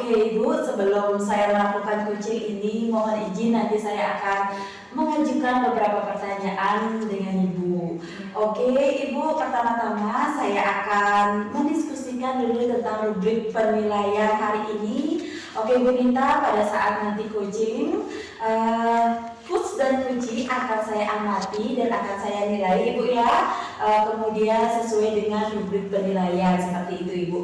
Oke Ibu, sebelum saya melakukan coaching ini, mohon izin nanti saya akan mengajukan beberapa pertanyaan dengan Ibu. Oke Ibu, pertama-tama saya akan mendiskusikan dulu tentang rubrik penilaian hari ini. Oke Bu Nita, pada saat nanti coaching, coach dan coachee akan saya amati dan akan saya nilai Ibu ya. Kemudian sesuai dengan rubrik penilaian seperti itu Ibu.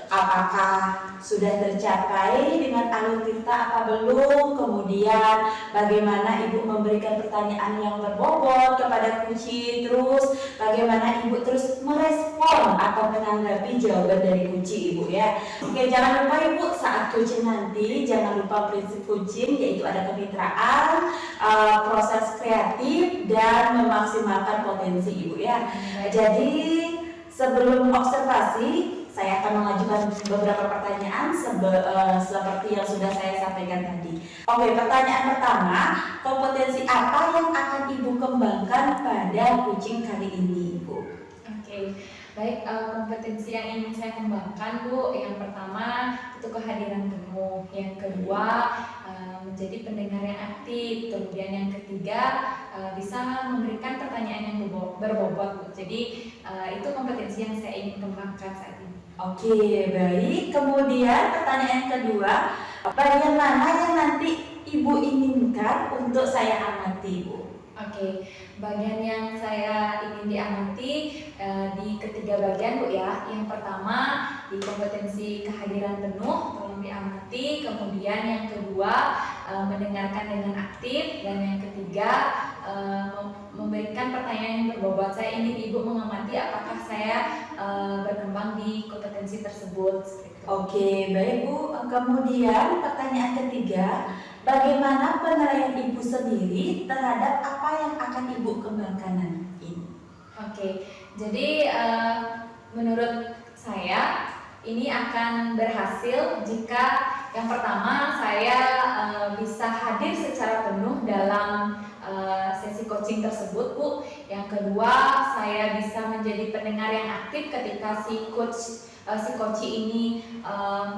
Apakah sudah tercapai dengan alur tinta apa belum, kemudian bagaimana Ibu memberikan pertanyaan yang berbobot kepada kunci, terus bagaimana Ibu terus merespon atau menanggapi jawaban dari kunci Ibu ya. Oke, jangan lupa Ibu saat coaching nanti, jangan lupa prinsip coaching yaitu ada kemitraan, proses kreatif, dan memaksimalkan potensi Ibu ya. Jadi sebelum observasi, saya akan mengajukan beberapa pertanyaan seperti yang sudah saya sampaikan tadi. Oke, pertanyaan pertama, kompetensi apa yang akan Ibu kembangkan pada coaching kali ini, Ibu? Oke, baik, kompetensi yang ingin saya kembangkan Bu, yang pertama itu kehadiran penuh, yang kedua menjadi pendengar yang aktif, kemudian yang ketiga bisa memberikan pertanyaan yang berbobot Bu. Jadi itu kompetensi yang saya ingin kembangkan saat ini. Oke, baik. Kemudian pertanyaan kedua, bagian mana yang nanti Ibu inginkan untuk saya amati, Bu? Oke, bagian yang saya ingin diamati di ketiga bagian Bu ya. Yang pertama di kompetensi kehadiran penuh, tolong diamati. Kemudian yang kedua mendengarkan dengan aktif, dan yang ketiga memberikan pertanyaan yang berbobot. Saya ingin Ibu mengamati apakah saya berkembang di kompetensi tersebut. Oke, baik Bu. Kemudian pertanyaan ketiga, bagaimana penilaian Ibu sendiri terhadap apa yang akan Ibu kembangkan nanti? Oke, jadi menurut saya ini akan berhasil jika yang pertama saya bisa hadir secara penuh dalam sesi coaching tersebut Bu. Yang kedua, saya bisa menjadi pendengar yang aktif ketika si coachee ini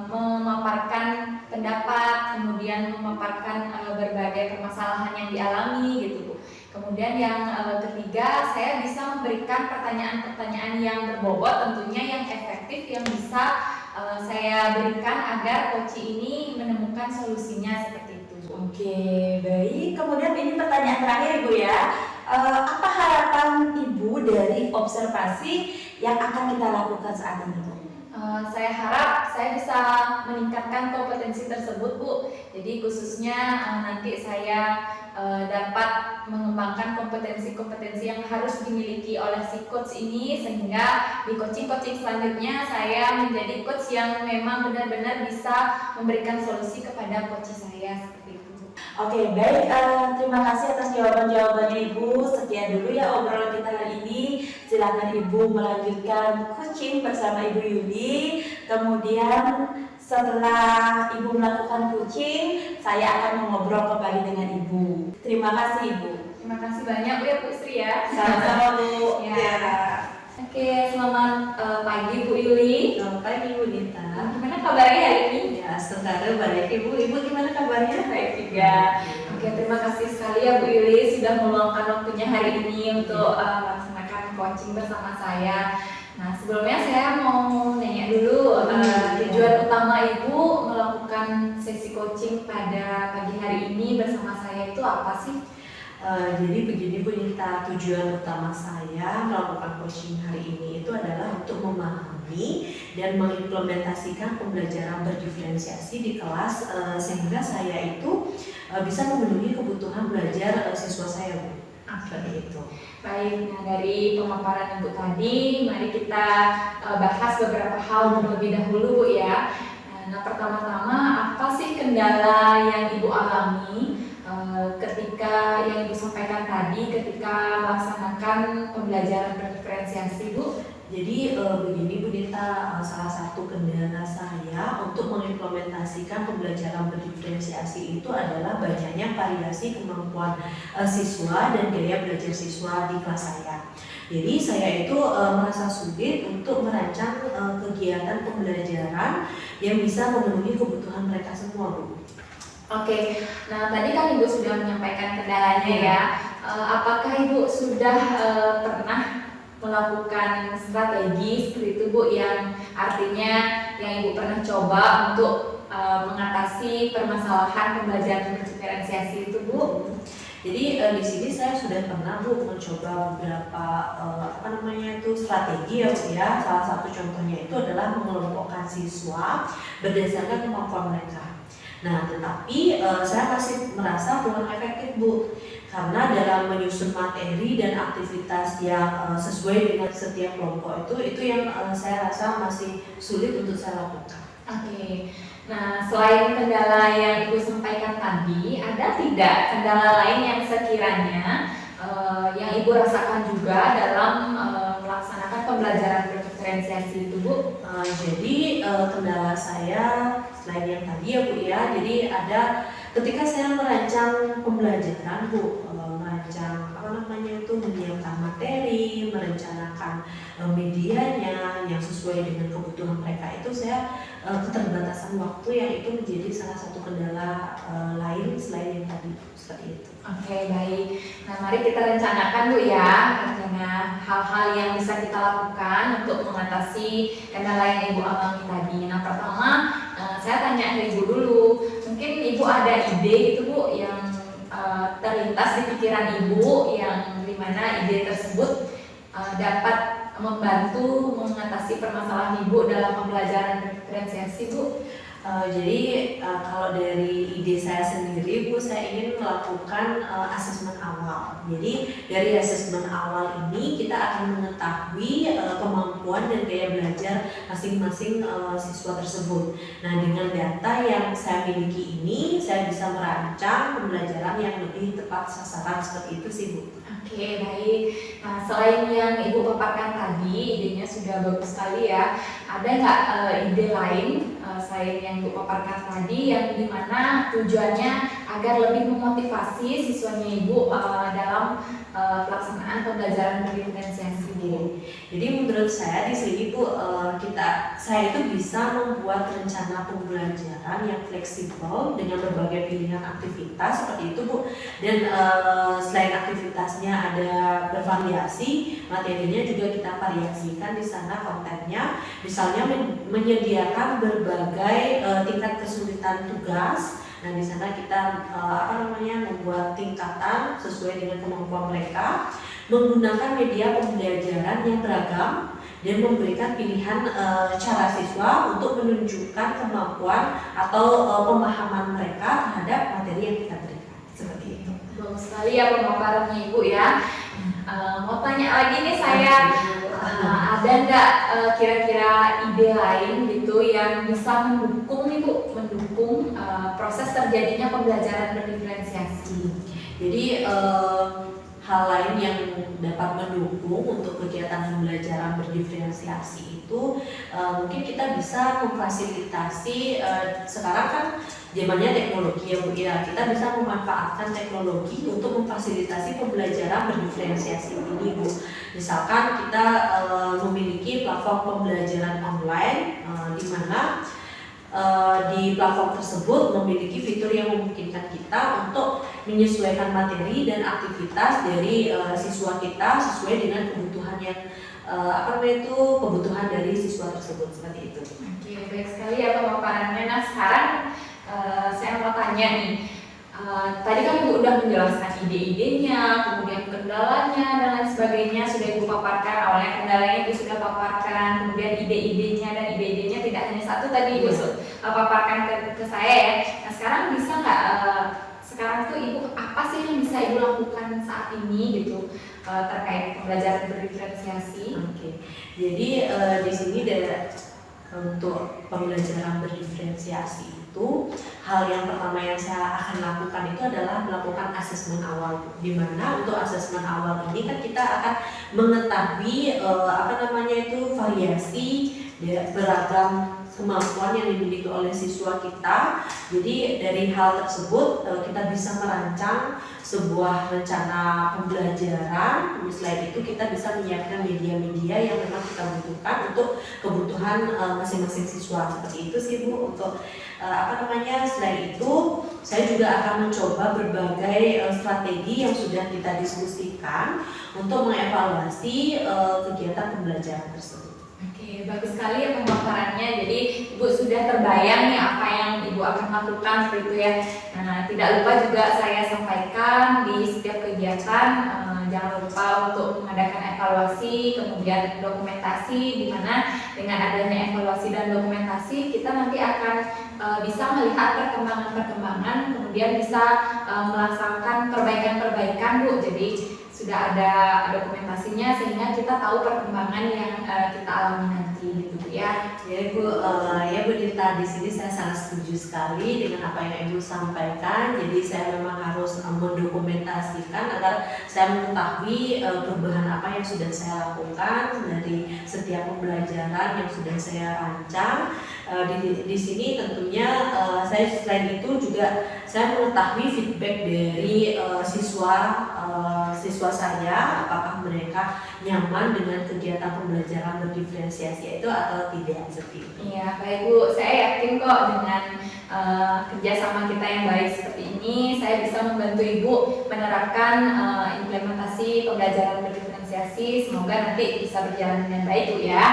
memaparkan pendapat, kemudian memaparkan berbagai permasalahan yang dialami gitu Bu. Kemudian yang ketiga, saya bisa memberikan pertanyaan-pertanyaan yang berbobot, tentunya yang efektif, yang bisa saya berikan agar coachee ini menemukan solusinya seperti itu. Oke, baik. Kemudian ini pertanyaan terakhir Ibu ya. Apa harapan Ibu dari observasi yang akan kita lakukan saat ini Bu? Saya harap saya bisa meningkatkan kompetensi tersebut Bu. Jadi khususnya nanti saya dapat mengembangkan kompetensi-kompetensi yang harus dimiliki oleh si coach ini, sehingga di coaching-coaching selanjutnya saya menjadi coach yang memang benar-benar bisa memberikan solusi kepada coach saya seperti itu. Oke, baik. Terima kasih atas jawaban-jawabannya Ibu. Sekian dulu ya obrolan kita hari ini. Silakan Ibu melanjutkan coaching bersama Ibu Yuli. Kemudian setelah Ibu melakukan coaching, saya akan mengobrol kembali dengan Ibu. Terima kasih Ibu. Terima kasih banyak Bu ya Bu Sri ya. Sama-sama Bu. Ya. Oke, selamat pagi Bu Yuli. Selamat pagi Bu Nita. Gimana kabarnya hari ini? Ya, sementara baik Ibu. Ibu gimana kabarnya? Baik juga. Oke, terima kasih sekali ya Bu Yuli sudah meluangkan waktunya hari ini untuk melaksanakan coaching bersama saya. Nah, sebelumnya saya mau nanya dulu tujuan utama Ibu melakukan sesi coaching pada pagi hari ini bersama saya itu apa sih? Jadi begini Bu Nita, tujuan utama saya melakukan coaching hari ini itu adalah untuk memahami dan mengimplementasikan pembelajaran berdiferensiasi di kelas sehingga saya itu bisa memenuhi kebutuhan belajar siswa saya Bu. Seperti itu. Baik, nah dari pemaparan Ibu tadi, mari kita bahas beberapa hal terlebih dahulu Bu ya. Nah, pertama-tama apa sih kendala yang Ibu alami ketika yang Ibu sampaikan tadi ketika melaksanakan pembelajaran berdiferensiasi Bu? Jadi begini Bu Dita, salah satu kendala saya untuk mengimplementasikan pembelajaran berdiferensiasi itu adalah banyaknya variasi kemampuan siswa dan gaya belajar siswa di kelas saya. Jadi saya itu merasa sulit untuk merancang kegiatan pembelajaran yang bisa memenuhi kebutuhan mereka semua, Bu. Oke, nah tadi kan Ibu sudah menyampaikan kendalanya ya. Apakah Ibu sudah pernah melakukan strategi seperti itu Bu, yang artinya yang Ibu pernah coba untuk mengatasi permasalahan pembelajaran berdiferensiasi itu Bu? Jadi di sini saya sudah pernah Bu mencoba beberapa strategi ya Bu ya. Salah satu contohnya itu adalah mengelompokkan siswa berdasarkan kemampuan mereka. Nah, tetapi saya masih merasa belum efektif Bu, karena dalam menyusun materi dan aktivitas yang sesuai dengan setiap kelompok itu yang saya rasa masih sulit untuk saya lakukan. Oke. Nah, selain kendala yang Ibu sampaikan tadi, ada tidak kendala lain yang sekiranya yang Ibu rasakan juga dalam melaksanakan pembelajaran berdiferensiasi itu Bu? Jadi kendala saya selain yang tadi ya Bu ya, jadi ada ketika saya merancang pembelajaran Bu, merancang menyiapkan materi, merencanakan medianya yang sesuai dengan kebutuhan mereka, itu saya keterbatasan waktu yang itu menjadi salah satu kendala lain selain yang tadi seperti itu. Oke, baik. Nah, mari kita rencanakan Bu ya, rencana hal-hal yang bisa kita lakukan untuk mengatasi kendala yang Ibu alami tadi. Nah, pertama saya tanya ke Ibu dulu, mungkin Ibu ada ide gitu Bu yang terlintas di pikiran Ibu, yang dimana ide tersebut dapat membantu mengatasi permasalahan Ibu dalam pembelajaran berdiferensiasi Bu? Jadi kalau dari ide saya sendiri Bu, saya ingin melakukan asesmen awal. Jadi dari asesmen awal ini kita akan mengetahui kemampuan dan gaya belajar masing-masing siswa tersebut. Nah, dengan data yang saya miliki ini, saya bisa merancang pembelajaran yang lebih tepat sasaran seperti itu sih Bu. Oke, baik. Nah, selain yang Ibu paparkan tadi, idenya sudah bagus sekali ya. Ada nggak ide lain selain yang Ibu paparkan tadi, yang dimana tujuannya agar lebih memotivasi siswanya Ibu dalam pelaksanaan pembelajaran berdiferensiasi Bu? Jadi menurut saya di sini Bu, saya itu bisa membuat rencana pembelajaran yang fleksibel dengan berbagai pilihan aktivitas seperti itu Bu. Dan selain aktivitasnya ada bervariasi, materinya juga kita variasikan di sana kontennya. Misalnya menyediakan berbagai tingkat kesulitan tugas. Nah, di sana kita membuat tingkatan sesuai dengan kemampuan mereka, menggunakan media pembelajaran yang beragam dan memberikan pilihan cara siswa untuk menunjukkan kemampuan atau pemahaman mereka terhadap materi yang kita berikan. Seperti itu. Bagus sekali ya pemaparannya Ibu ya. Mau tanya lagi nih saya, ada nggak kira-kira ide lain gitu yang bisa mendukung nih Bu, mendukung proses terjadinya pembelajaran berdiferensiasi? Jadi hal lain yang dapat mendukung untuk kegiatan pembelajaran berdiferensiasi itu mungkin kita bisa memfasilitasi, sekarang kan zamannya teknologi ya Bu ya, kita bisa memanfaatkan teknologi untuk memfasilitasi pembelajaran berdiferensiasi ini Bu. Misalkan kita memiliki platform pembelajaran online di mana di platform tersebut memiliki fitur yang memungkinkan kita untuk menyesuaikan materi dan aktivitas dari siswa kita sesuai dengan kebutuhan yang kebutuhan dari siswa tersebut, seperti itu. Oke, baik sekali ya pemaparannya. Nah, sekarang saya mau tanya nih, tadi kan Ibu udah menjelaskan ide-idenya, kemudian kendalanya dan lain sebagainya sudah Ibu paparkan. Awalnya kendalanya Ibu sudah paparkan, kemudian ide-idenya, dan ide-idenya tidak hanya satu tadi Ibu paparkan ke saya ya. Nah, sekarang bisa nggak sekarang tuh Ibu apa sih yang bisa Ibu lakukan saat ini gitu terkait pembelajaran berdiferensiasi? Oke. Jadi di sini untuk pembelajaran berdiferensiasi itu hal yang pertama yang saya akan lakukan itu adalah melakukan asesmen awal, di mana untuk asesmen awal ini kan kita akan mengetahui variasi beragam kemampuan yang dimiliki oleh siswa kita. Jadi dari hal tersebut kita bisa merancang sebuah rencana pembelajaran. Selain itu kita bisa menyiapkan media-media yang memang kita butuhkan untuk kebutuhan masing-masing siswa. Seperti itu sih Bu untuk selain itu saya juga akan mencoba berbagai strategi yang sudah kita diskusikan untuk mengevaluasi kegiatan pembelajaran tersebut. Oke, bagus sekali ya pemaparannya. Jadi Ibu sudah terbayang nih apa yang Ibu akan lakukan seperti itu ya. Nah, tidak lupa juga saya sampaikan di setiap kegiatan jangan lupa untuk mengadakan evaluasi, kemudian dokumentasi, di mana dengan adanya evaluasi dan dokumentasi kita nanti akan bisa melihat perkembangan-perkembangan, kemudian bisa melaksanakan perbaikan-perbaikan Bu. Jadi sudah ada dokumentasinya sehingga kita tahu perkembangan yang kita alami nanti gitu ya. Ya Bu Dita, di sini saya sangat setuju sekali dengan apa yang Ibu sampaikan. Jadi saya memang harus mendokumentasikan agar saya mengetahui perubahan apa yang sudah saya lakukan dari setiap pembelajaran yang sudah saya rancang. Di sini tentunya saya selain itu juga saya mengetahui feedback dari siswa saya, apakah mereka nyaman dengan kegiatan pembelajaran berdiferensiasi itu atau tidak, seperti itu. Iya, baik Bu. Saya yakin kok dengan kerjasama kita yang baik seperti ini, saya bisa membantu Ibu menerapkan implementasi pembelajaran berdiferensiasi. Semoga nanti bisa berjalan dengan baik Bu ya.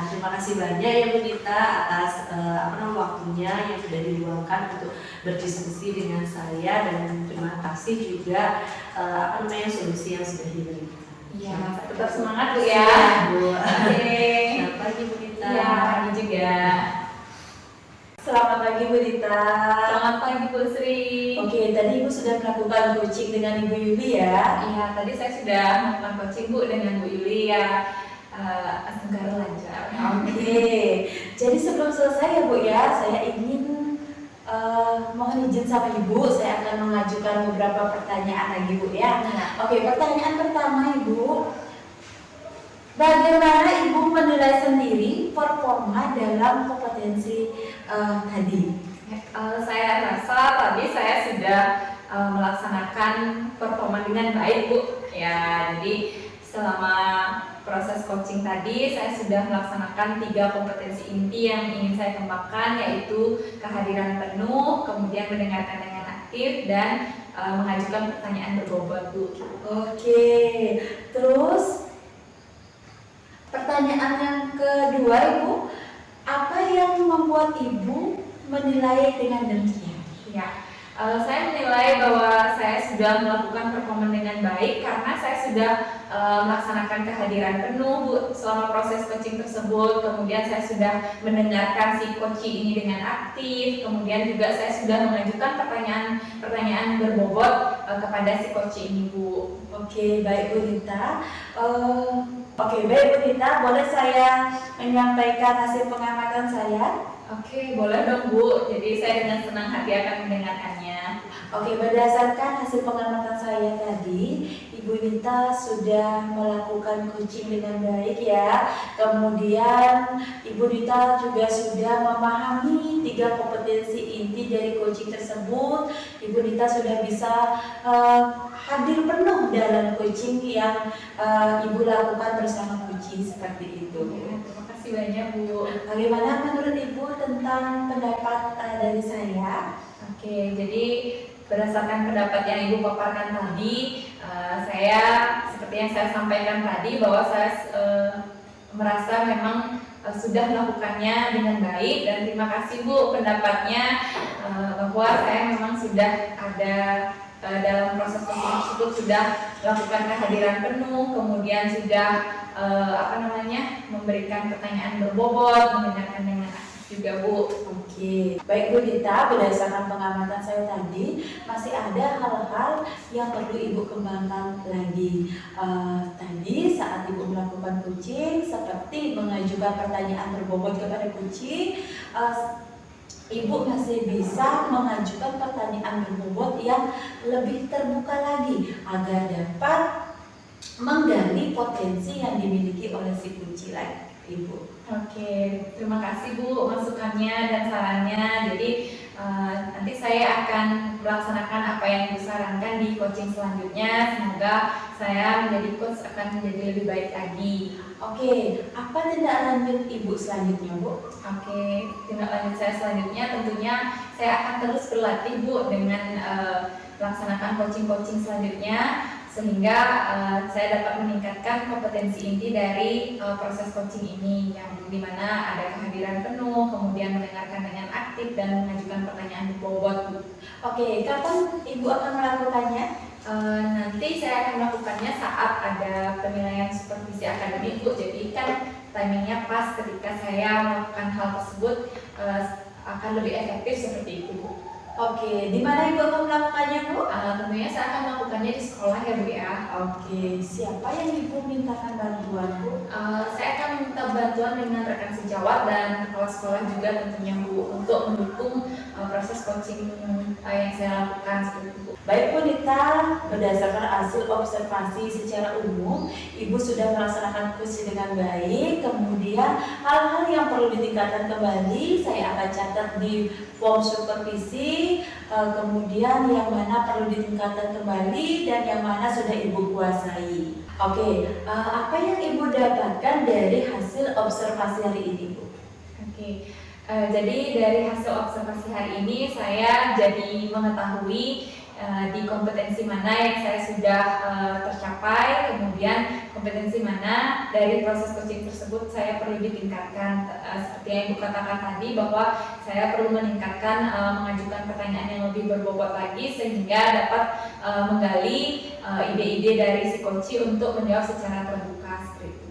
Terima kasih banyak ya Bu Dita atas waktunya yang sudah diluangkan untuk berdiskusi dengan saya, dan terima kasih juga solusi yang sudah diberikan. Iya, tetap semangat Bu ya. Bu. Oke. Selamat pagi Bu Dita. Iya, pagi juga. Selamat pagi Bu Dita. Selamat pagi Bu Sri. Oke, tadi Ibu sudah melakukan coaching dengan Ibu Yuli ya. Iya, tadi saya sudah melakukan coaching Bu dengan Bu Yuli ya. Semoga lancar. Oke, jadi sebelum selesai ya Bu ya, saya ingin mohon izin sama Ibu, saya akan mengajukan beberapa pertanyaan lagi Bu ya. Oke, pertanyaan pertama Ibu, bagaimana Ibu menilai sendiri performa dalam kompetensi tadi? Saya rasa tadi saya sudah melaksanakan performa dengan baik Bu. Ya, jadi selama proses coaching tadi saya sudah melaksanakan 3 kompetensi inti yang ingin saya kembangkan, yaitu kehadiran penuh, kemudian mendengarkan dengan aktif, dan mengajukan pertanyaan berbobot Bu. Oke, terus pertanyaan yang kedua Ibu, apa yang membuat Ibu menilai dengan demikian? Ya, saya menilai bahwa saya sudah melakukan performa dengan baik karena saya sudah melaksanakan kehadiran penuh Bu selama proses coaching tersebut. Kemudian saya sudah mendengarkan si coach ini dengan aktif. Kemudian juga saya sudah mengajukan pertanyaan berbobot kepada si coach ini Bu. Oke, baik Bu Dita. Oke, baik Bu Dita, boleh saya menyampaikan hasil pengamatan saya? Oke, boleh dong Bu. Jadi saya dengan senang hati akan mendengarkannya. Oke, berdasarkan hasil pengamatan saya tadi, Ibu Dita sudah melakukan coaching dengan baik ya. Kemudian Ibu Dita juga sudah memahami 3 kompetensi inti dari coaching tersebut. Ibu Dita sudah bisa hadir penuh dalam coaching yang Ibu lakukan bersama coaching seperti itu. Terima kasih banyak Bu. Bagaimana menurut Ibu tentang pendapat dari saya? Oke, jadi berdasarkan pendapat yang Ibu paparkan tadi, saya seperti yang saya sampaikan tadi bahwa saya merasa memang sudah melakukannya dengan baik, dan terima kasih Bu pendapatnya bahwa saya memang sudah ada dalam proses coaching tersebut sudah melakukan kehadiran penuh, kemudian sudah memberikan pertanyaan berbobot, mendengarkan dengan aktif juga Bu. Oke, baik Bu Dita, berdasarkan pengamatan saya tadi masih ada hal-hal yang perlu Ibu kembangkan lagi. Tadi saat Ibu melakukan coaching seperti mengajukan pertanyaan berbobot kepada coaching, Ibu masih bisa mengajukan pertanyaan berbobot yang lebih terbuka lagi agar dapat menggali potensi yang dimiliki oleh si kucing Ibu. Oke, terima kasih Bu masukannya dan sarannya. Jadi nanti saya akan melaksanakan apa yang Ibu sarankan di coaching selanjutnya. Semoga saya menjadi coach akan menjadi lebih baik lagi. Oke, apa tindak lanjut Ibu selanjutnya, Bu? Oke, tindak lanjut saya selanjutnya tentunya saya akan terus berlatih Bu dengan melaksanakan coaching-coaching selanjutnya sehingga saya dapat meningkatkan kompetensi inti dari proses coaching ini yang dimana ada kehadiran penuh, kemudian mendengarkan dengan aktif dan mengajukan pertanyaan berbobot Bu. Oke, kapan Ibu akan melakukannya? Nanti saya akan melakukannya saat ada penilaian supervisi akademik Bu, jadi kan timingnya pas ketika saya melakukan hal tersebut akan lebih efektif seperti itu Bu. Oke, di mana Ibu akan melakukannya, Bu? Tentunya saya akan melakukannya di sekolah ya Bu ya. Oke, siapa yang Ibu mintakan bantuan, Bu? Saya akan meminta bantuan dengan rekan sejawat dan kepala sekolah juga tentunya Bu untuk mendukung proses coaching yang saya lakukan seperti itu Bu. Baik Bu Nita, berdasarkan hasil observasi secara umum, Ibu sudah melaksanakan kursi dengan baik. Kemudian hal-hal yang perlu ditingkatkan kembali, saya akan catat di form supervisi. Kemudian yang mana perlu ditingkatkan kembali dan yang mana sudah Ibu kuasai. Oke, apa yang Ibu dapatkan dari hasil observasi hari ini, Bu? Oke, jadi dari hasil observasi hari ini saya jadi mengetahui di kompetensi mana yang saya sudah tercapai, kemudian kompetensi mana dari proses coaching tersebut saya perlu ditingkatkan. Seperti yang Ibu katakan tadi bahwa saya perlu meningkatkan mengajukan pertanyaan yang lebih berbobot lagi sehingga dapat menggali ide-ide dari si coach untuk menjawab secara terbuka seperti itu.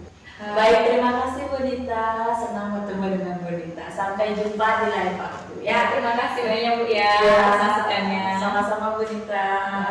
Baik, terima kasih Bu Nita. Senang bertemu dengan Bu Nita. Sampai jumpa di lain waktu Ya, terima kasih banyak Bu ya Ya, masukannya. sama-sama Bu Nita.